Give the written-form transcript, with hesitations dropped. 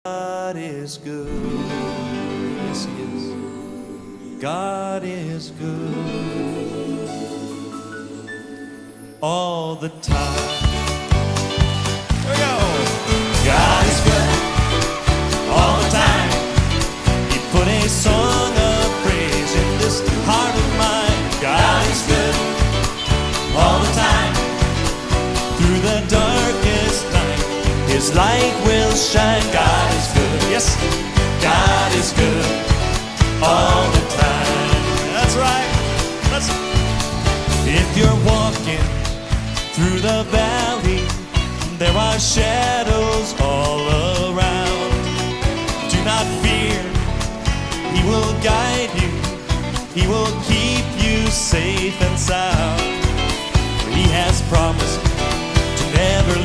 God is good. Yes, He is. God is good all the time. Here we go. God is good all the time. He put a song of praise in this heart of mine. God is good all the time. Through the darkest night, His light will shine. God is good. Yes, God is good all the time. That's right. If you're walking through the valley, there are shadows all around. Do not fear. He will guide you. He will keep you safe and sound. He has promised